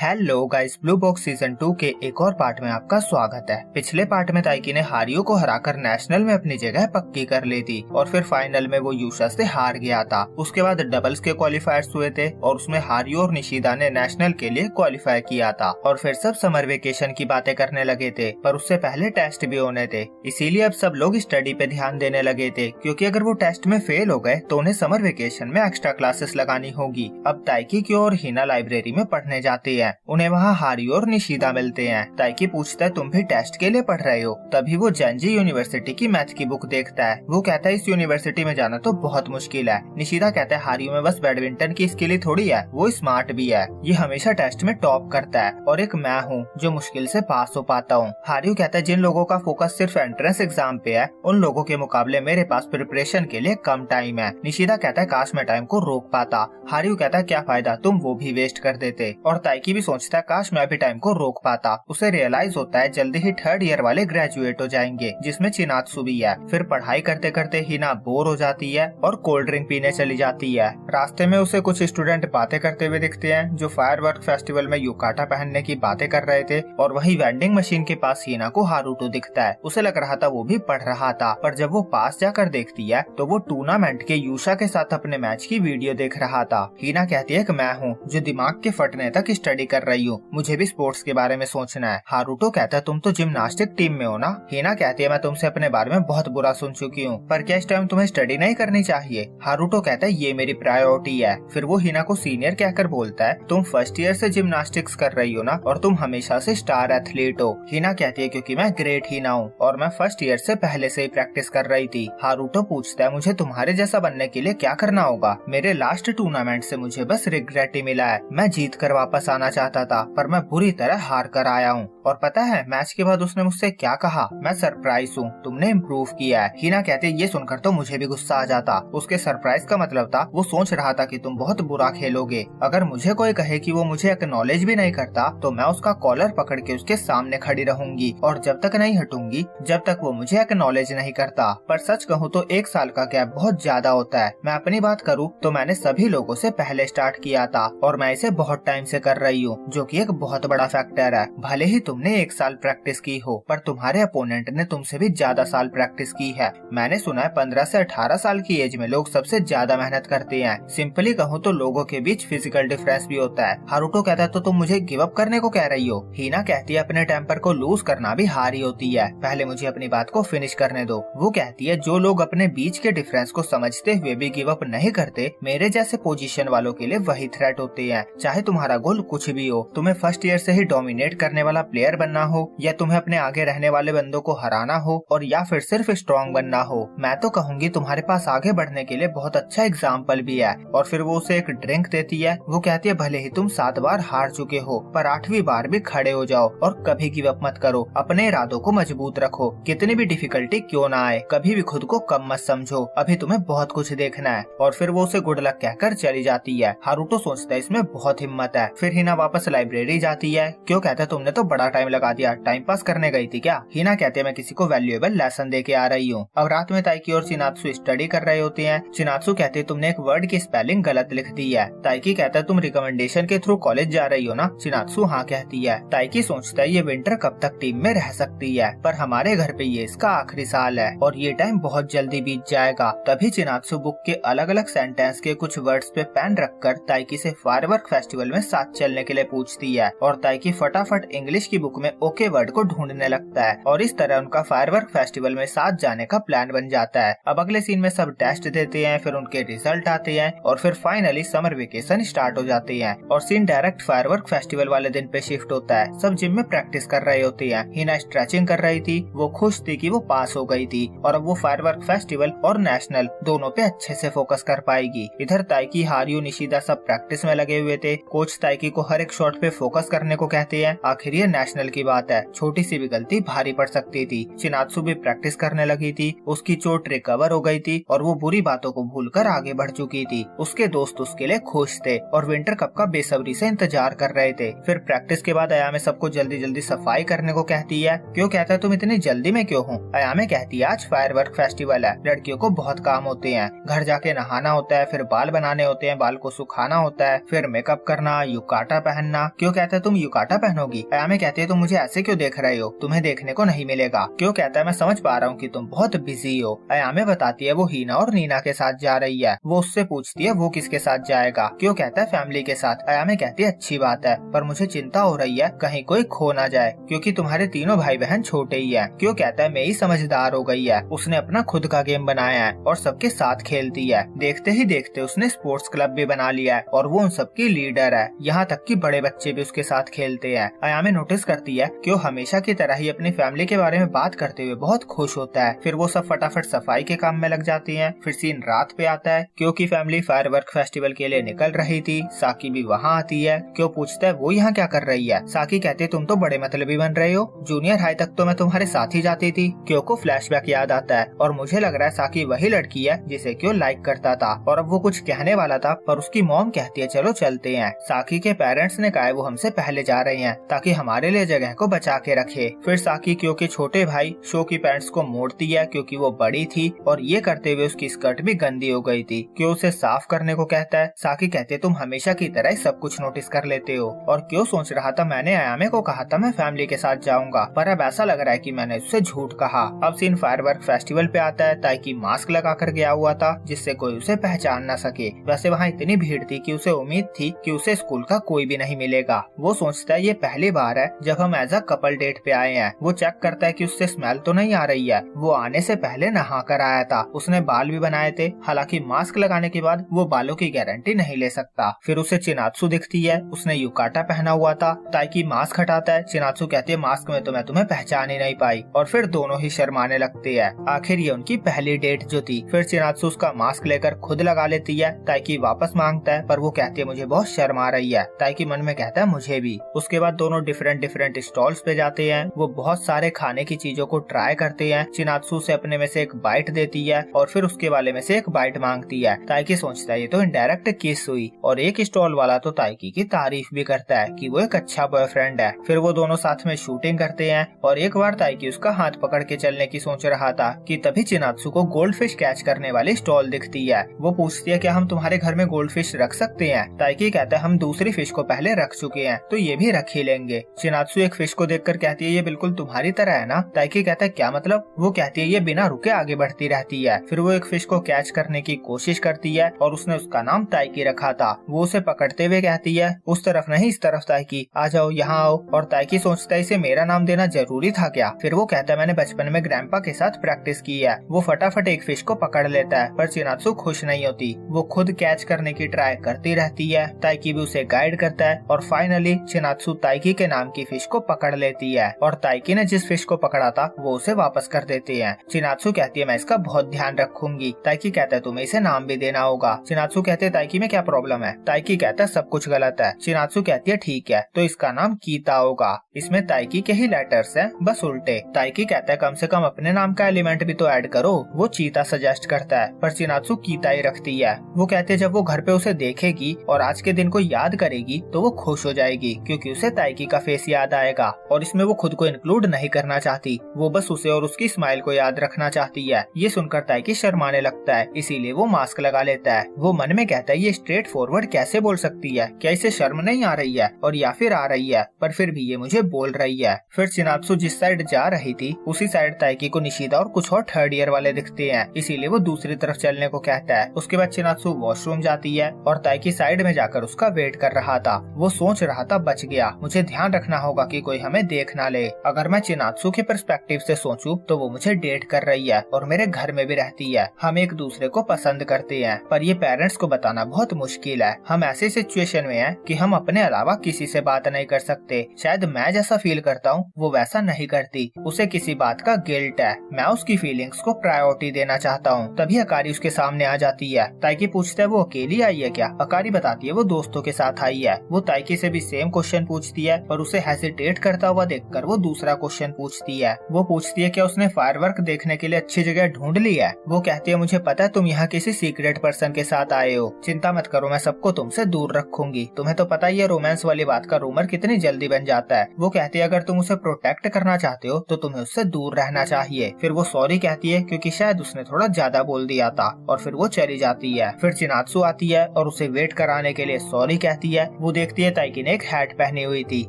Hello guys, blue box season 2 के एक और पार्ट में आपका स्वागत है। पिछले पार्ट में ताइकी ने हारियो को हराकर नेशनल में अपनी जगह पक्की कर ली थी और फिर फाइनल में वो यूशा से हार गया था। उसके बाद डबल्स के क्वालिफायर्स हुए थे और उसमें हारियो और निशिदा ने नेशनल के लिए क्वालिफाई किया था और फिर सब समर वेकेशन की बातें करने लगे थे, पर उससे पहले टेस्ट भी होने थे। इसीलिए अब सब लोग स्टडी पे ध्यान देने लगे थे, क्योंकि अगर वो टेस्ट में फेल हो गए तो उन्हें समर वेकेशन में एक्स्ट्रा क्लासेस लगानी होगी। अब ताइकी की और हिना लाइब्रेरी में पढ़ने जाती है। उन्हें वहाँ हारियो और निशिदा मिलते हैं। ताइकी पूछता है तुम भी टेस्ट के लिए पढ़ रहे हो? तभी वो जेंजी यूनिवर्सिटी की मैथ की बुक देखता है। वो कहता है इस यूनिवर्सिटी में जाना तो बहुत मुश्किल है। निशिदा कहता है हारियो में बस बैडमिंटन की स्किल ही थोड़ी है, वो स्मार्ट भी है। ये हमेशा टेस्ट में टॉप करता है और एक मैं हूँ जो मुश्किल से पास हो पाता हूँ। हारियो कहता है जिन लोगों का फोकस सिर्फ एंट्रेंस एग्जाम पे है उन लोगों के मुकाबले मेरे पास प्रिपरेशन के लिए कम टाइम है। निशिदा कहता है काश मैं टाइम को रोक पाता। हारियो कहता है क्या फायदा, तुम वो भी वेस्ट कर देते। और ताइकी भी सोचता है काश मैं भी टाइम को रोक पाता। उसे रियलाइज होता है जल्दी ही थर्ड ईयर वाले ग्रेजुएट हो जाएंगे, जिसमें चिनात्सु भी है। फिर पढ़ाई करते करते हिना बोर हो जाती है और कोल्ड ड्रिंक पीने चली जाती है। रास्ते में उसे कुछ स्टूडेंट बातें करते हुए दिखते हैं जो फायरवर्क फेस्टिवल में युकाटा पहनने की बातें कर रहे थे, और वही वेंडिंग मशीन के पास हिना को हारुतो दिखता है। उसे लग रहा था वो भी पढ़ रहा था, पर जब वो पास जाकर देखती है तो वो टूर्नामेंट के यूशा के साथ अपने मैच की वीडियो देख रहा था। हिना कहती है कि मैं हूँ जो दिमाग के फटने तक स्टडी कर रही हूँ, मुझे भी स्पोर्ट्स के बारे में सोचना है। हारुतो कहता है तुम तो जिम्नास्टिक टीम में हो ना। हिना कहती है मैं तुमसे अपने बारे में बहुत बुरा सुन चुकी हूँ, पर क्या इस टाइम तुम्हें स्टडी नहीं करनी चाहिए? हारुतो कहता है ये मेरी प्रायोरिटी है। फिर वो हिना को सीनियर कहकर बोलता है तुम फर्स्ट ईयर से जिम्नास्टिक्स कर रही हो ना, और तुम हमेशा से स्टार एथलीट हो। हिना कहती है क्योंकि मैं ग्रेट हिना हूँ और मैं फर्स्ट ईयर से पहले से ही प्रैक्टिस कर रही थी। हारुतो पूछता है मुझे तुम्हारे जैसा बनने के लिए क्या करना होगा? मेरे लास्ट टूर्नामेंट से मुझे बस रिग्रेट ही मिला है। मैं जीत कर वापस आना चाहता था पर मैं बुरी तरह हार कर आया हूँ। और पता है मैच के बाद उसने मुझसे क्या कहा? मैं सरप्राइज हूँ, तुमने इम्प्रूव किया है। हिना कहती है ये सुनकर तो मुझे भी गुस्सा आ जाता। उसके सरप्राइज का मतलब था वो सोच रहा था कि तुम बहुत बुरा खेलोगे। अगर मुझे कोई कहे कि वो मुझे एक्नॉलेज भी नहीं करता तो मैं उसका कॉलर पकड़ के उसके सामने खड़ी रहूंगी और जब तक नहीं हटूंगी जब तक वो मुझे एक्नॉलेज नहीं करता। पर सच कहूँ तो 1 साल का गैप बहुत ज्यादा होता है। मैं अपनी बात करूँ तो मैंने सभी लोगों से पहले स्टार्ट किया था और मैं इसे बहुत टाइम से कर रही हूँ, जो कि एक बहुत बड़ा फैक्टर है। भले ही तुमने 1 साल प्रैक्टिस की हो पर तुम्हारे अपोनेंट ने तुमसे भी ज्यादा साल प्रैक्टिस की है। मैंने सुना है 15 से 18 साल की एज में लोग सबसे ज्यादा मेहनत करते हैं। सिंपली कहूँ तो लोगों के बीच फिजिकल डिफरेंस भी होता है। हारुतो कहता है तो तुम मुझे गिव अप करने को कह रही हो? हिना कहती है अपने टेम्पर को लूज करना भी हार ही होती है, पहले मुझे अपनी बात को फिनिश करने दो। वो कहती है जो लोग अपने बीच के डिफरेंस को समझते हुए भी गिव अप नहीं करते मेरे जैसे पोजीशन वालों के लिए वही थ्रेट होते हैं। चाहे तुम्हारा गोल कुछ भी हो, तुम्हें फर्स्ट ईयर से ही डोमिनेट करने वाला प्लेयर बनना हो या तुम्हें अपने आगे रहने वाले बंदों को हराना हो और या फिर सिर्फ स्ट्रॉन्ग बनना हो, मैं तो कहूँगी तुम्हारे पास आगे बढ़ने के लिए बहुत अच्छा एग्जाम्पल भी है। और फिर वो उसे एक ड्रिंक देती है। वो कहती है भले ही तुम 7 बार हार चुके हो पर 8वीं बार भी खड़े हो जाओ और कभी गिव अप मत करो। अपने इरादों को मजबूत रखो, कितनी भी डिफिकल्टी क्यों ना आए, कभी भी खुद को कम मत समझो, अभी तुम्हें बहुत कुछ देखना है। और फिर वो उसे गुड लक कहकर चली जाती है। हारुतो सोचता है इसमें बहुत हिम्मत है। फिर हिना वापस लाइब्रेरी जाती है। क्यों कहता है तुमने तो बड़ा टाइम लगा दिया, टाइम पास करने गई थी क्या? हिना कहते हैं मैं किसी को वैल्यूएबल लेसन दे के आ रही हूँ। अब रात में ताइकी और चिनात्सु स्टडी कर रहे होते हैं। चिनात्सु कहते हैं तुमने एक वर्ड की स्पेलिंग गलत लिख दी है। ताइकी कहता है तुम रिकमेंडेशन के थ्रू कॉलेज जा रही हो ना? चिनात्सु हाँ कहती है। ताइकी सोचता है ये विंटर कब तक टीम में रह सकती है, पर हमारे घर पे ये इसका आखिरी साल है और ये टाइम बहुत जल्दी बीत जाएगा। तभी चिनात्सु बुक के अलग अलग सेंटेंस के कुछ वर्ड्स पे पेन रखकर ताइकी से फायरवर्क फेस्टिवल में साथ चलने के लिए पूछती है और ताइकी फटाफट इंग्लिश की बुक में ओके वर्ड को ढूंढने लगता है और इस तरह उनका फायरवर्क फेस्टिवल में साथ जाने का प्लान बन जाता है। अब अगले सीन में सब टेस्ट देते हैं, फिर उनके रिजल्ट आते हैं और फिर फाइनली समर वेकेशन स्टार्ट हो जाते हैं और सीन डायरेक्ट फायरवर्क फेस्टिवल वाले दिन पे शिफ्ट होता है। सब जिम में प्रैक्टिस कर रहे होते हैं। हिना स्ट्रेचिंग कर रही थी, वो खुश थी कि वो पास हो गई थी और अब वो फायरवर्क फेस्टिवल और नेशनल दोनों पे अच्छे से फोकस कर पाएगी। इधर ताइकी, हारियो, निशिदा सब प्रैक्टिस में लगे हुए थे। कोच ताइकी को हर एक शॉट पे फोकस करने को कहते हैं। आखिर ये नेशनल नेशनल की बात है, छोटी सी भी गलती भारी पड़ सकती थी। चिनात्सु भी प्रैक्टिस करने लगी थी, उसकी चोट रिकवर हो गई थी और वो बुरी बातों को भूलकर आगे बढ़ चुकी थी। उसके दोस्त उसके लिए खुश थे और विंटर कप का बेसब्री से इंतजार कर रहे थे। फिर प्रैक्टिस के बाद अयामे सबको जल्दी जल्दी सफाई करने को कहती है। क्यों कहता है तुम इतनी जल्दी में क्यों हो? अयामे कहती है आज फायरवर्क फेस्टिवल है, लड़कियों को बहुत काम होते हैं, घर जाके नहाना होता है, फिर बाल बनाने होते हैं, बाल को सुखाना होता है, फिर मेकअप करना, युकाटा पहनना। क्यों कहता है तुम युकाटा पहनोगी? अयामे कहती है तुम मुझे ऐसे क्यों देख रहे हो, तुम्हें देखने को नहीं मिलेगा। क्यों कहता है मैं समझ पा रहा हूँ कि तुम बहुत बिजी हो। अयामे बताती है वो हिना और नीना के साथ जा रही है। वो उससे पूछती है वो किसके साथ जाएगा। क्यों कहता है फैमिली के साथ। अयामे कहती है अच्छी बात है, पर मुझे चिंता हो रही है कहीं कोई खो ना जाए, क्योंकि तुम्हारे तीनों भाई बहन छोटे ही है। क्यों कहता है मैं ही समझदार हो गई है, उसने अपना खुद का गेम बनाया है और सबके साथ खेलती है। देखते ही देखते उसने स्पोर्ट्स क्लब भी बना लिया है और वो उन सबकी लीडर है, यहाँ तक कि बड़े बच्चे भी उसके साथ खेलते हैं। अयामे नोटिस करती है कि वो हमेशा की तरह ही अपनी फैमिली के बारे में बात करते हुए बहुत खुश होता है। फिर वो सब फटाफट सफाई के काम में लग जाती हैं। फिर सीन रात पे आता है, क्योंकि फैमिली फायरवर्क फेस्टिवल के लिए निकल रही थी। साकी भी वहाँ आती है। क्यों पूछता है वो यहाँ क्या कर रही है। साकी कहती है तुम तो बड़े मतलबी बन रहे हो, जूनियर हाई तक तो मैं तुम्हारे साथ ही जाती थी। क्यों को फ्लैशबैक याद आता है और मुझे लग रहा है साकी वही लड़की है जिसे क्यों लाइक करता था। और अब वो कुछ कहने वाला था पर उसकी मॉम कहती है चलो चलते हैं। साकी के पेरेंट्स ने कहा वो हमसे पहले जा रहे हैं ताकि हमारे लिए जगह को बचा के रखे। फिर साकी क्यों के छोटे भाई शो की पैंट्स को मोड़ती है क्योंकि वो बड़ी थी और ये करते हुए उसकी स्कर्ट भी गंदी हो गई थी। क्यों उसे साफ करने को कहता है। साकी कहते तुम हमेशा की तरह सब कुछ नोटिस कर लेते हो। और क्यों सोच रहा था मैंने अयामे को कहा था मैं फैमिली के साथ जाऊंगा, पर अब ऐसा लग रहा है कि मैंने उससे झूठ कहा। अब सीन फायरवर्क फेस्टिवल पे आता है। ताइकी मास्क लगा कर गया हुआ था जिससे कोई उसे पहचान न सके। वैसे वहाँ इतनी भीड़ थी कि उसे उम्मीद थी कि उसे स्कूल का कोई भी नहीं मिलेगा। वो सोचता है ये पहली बार है जब हम एज अ कपल डेट पे आए हैं। वो चेक करता है कि उससे स्मेल तो नहीं आ रही है। वो आने से पहले नहा कर आया था, उसने बाल भी बनाए थे, हालांकि मास्क लगाने के बाद वो बालों की गारंटी नहीं ले सकता। फिर उसे चिनात्सु दिखती है, उसने युकाटा पहना हुआ था। ताइकी मास्क हटाता है। चिनात्सु कहती है मास्क में तो मैं तुम्हें पहचान ही नहीं पाई। और फिर दोनों ही शर्माने लगते हैं। आखिर ये उनकी पहली डेट जो थी। फिर चिनात्सु उसका मास्क लेकर खुद लगा लेती है। ताइकी वापस मांगता है पर वो कहती है मुझे बहुत शर्म आ रही है। ताइकी मन में कहता है मुझे भी। उसके बाद दोनों डिफरेंट स्टॉल्स पे जाते हैं। वो बहुत सारे खाने की चीजों को ट्राई करते हैं। चिनात्सु से अपने में से एक बाइट देती है और फिर उसके वाले में से एक बाइट मांगती है। ताइकी सोचता है ये तो इनडायरेक्ट किस हुई। और एक स्टॉल वाला तो ताइकी की तारीफ भी करता है कि वो एक अच्छा बॉयफ्रेंड है। फिर वो दोनों साथ में शूटिंग करते हैं और एक बार ताइकी उसका हाथ पकड़ के चलने की सोच रहा था कि तभी चिनात्सु को गोल्ड फिश कैच करने वाली स्टॉल दिखती है। वो पूछती है क्या हम तुम्हारे घर में गोल्ड फिश रख सकते हैं। ताइकी कहता है हम दूसरी फिश को पहले रख चुके हैं तो ये भी रख ही लेंगे। चिनात्सु एक फिश को देखकर कहती है ये बिल्कुल तुम्हारी तरह है ना। ताइकी कहता है क्या मतलब। वो कहती है ये बिना रुके आगे बढ़ती रहती है। फिर वो एक फिश को कैच करने की कोशिश करती है और उसने उसका नाम ताइकी रखा था। वो उसे पकड़ते हुए कहती है उस तरफ नहीं इस तरफ ताइकी, आ जाओ यहाँ आओ। और ताइकी सोचता है इसे मेरा नाम देना जरूरी था क्या। फिर वो कहता है मैंने बचपन में ग्रैंडपा के साथ प्रैक्टिस की है। वो फटाफट एक फिश को पकड़ लेता है पर चिनात्सु खुश नहीं होती। वो खुद कैच करने की ट्राई करती रहती है। ताइकी भी उसे गाइड करता है और फाइनली चिनात्सु ताइकी के नाम की फिश को पकड़ लेती है। और ताइकी ने जिस फिश को पकड़ा था वो उसे वापस कर देते हैं। चिनात्सु कहती है मैं इसका बहुत ध्यान रखूंगी। ताइकी कहता है तुम्हें इसे नाम भी देना होगा। चिनात्सु कहते हैं ताइकी में क्या प्रॉब्लम है। ताइकी कहता है सब कुछ गलत है। चिनात्सु कहती है ठीक है तो इसका नाम कीता होगा, इसमें ताइकी के ही लेटर्स हैं बस उल्टे। ताइकी कहता है कम से कम अपने नाम का एलिमेंट भी तो ऐड करो। वो चीता सजेस्ट करता है पर चिनात्सु कीता ही रखती है। वो कहते हैं जब वो घर पे उसे देखेगी और आज के दिन को याद करेगी तो वो खुश हो जाएगी क्योंकि उसे ताइकी का फेस याद आएगा। और इसमें वो खुद को इंक्लूड नहीं करना चाहती, वो बस उसे और उसकी स्माइल को याद रखना चाहती है। ये सुनकर ताइकी शर्माने लगता है, इसीलिए वो मास्क लगा लेता है। वो मन में कहता है ये स्ट्रेट फॉरवर्ड कैसे बोल सकती है, क्या इसे शर्म नहीं आ रही है और या फिर आ रही है, पर फिर भी ये मुझे बोल रही है। फिर चिनात्सु जिस साइड जा रही थी उसी साइड ताइकी को निशिदा और कुछ और थर्ड ईयर वाले दिखते हैं, इसीलिए वो दूसरी तरफ चलने को कहता है। उसके बाद चिनात्सु वॉशरूम जाती है और ताइकी साइड में जाकर उसका वेट कर रहा था। वो सोच रहा था बच गया, मुझे ध्यान रखना होगा कि कोई हमें देख ना ले। अगर मैं चिनात्सु के पर्सपेक्टिव से सोचूं तो वो मुझे डेट कर रही है और मेरे घर में भी रहती है, हम एक दूसरे को पसंद करते हैं, पर ये पेरेंट्स को बताना बहुत मुश्किल है। हम ऐसे सिचुएशन में हैं कि हम अपने अलावा किसी से बात नहीं कर सकते। शायद मैं जैसा फील करता हूँ वो वैसा नहीं करती, उसे किसी बात का गिल्ट है, मैं उसकी फीलिंग्स को प्रायोरिटी देना चाहता हूँ। तभी अकारी उसके सामने आ जाती है। ताइकी पूछता है वो अकेली आई है क्या। अकारी बताती है वो दोस्तों के साथ आई है। वो ताइकी से भी सेम क्वेश्चन पूछती है पर उसे हेसिटेट करता हुआ देखकर वो दूसरा क्वेश्चन पूछती है। वो पूछती है क्या उसने फायरवर्क देखने के लिए अच्छी जगह ढूंढ ली है। वो कहती है मुझे पता है तुम यहाँ किसी सीक्रेट पर्सन के साथ आए हो, चिंता मत करो मैं सबको तुमसे दूर रखूंगी। तुम्हें तो पता ही है रोमांस वाली बात का रूमर कितनी जल्दी बन जाता है। वो कहती है अगर तुम उसे प्रोटेक्ट करना चाहते हो तो तुम्हें उससे दूर रहना चाहिए। फिर वो सॉरी कहती है क्योंकि शायद उसने थोड़ा ज्यादा बोल दिया था और फिर वो चली जाती है। फिर चिनात्सु आती है और उसे वेट कराने के लिए सॉरी कहती है। वो देखती है ताइकी ने एक हैट पहनी हुई थी।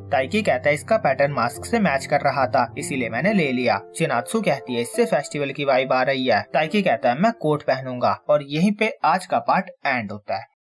ताइकी कहता है इसका पैटर्न मास्क से मैच कर रहा था इसीलिए मैंने ले लिया। चिनात्सु कहती है इससे फेस्टिवल की वाइब आ रही है। ताइकी कहता है मैं कोट पहनूंगा और यहीं पे आज का पार्ट एंड होता है।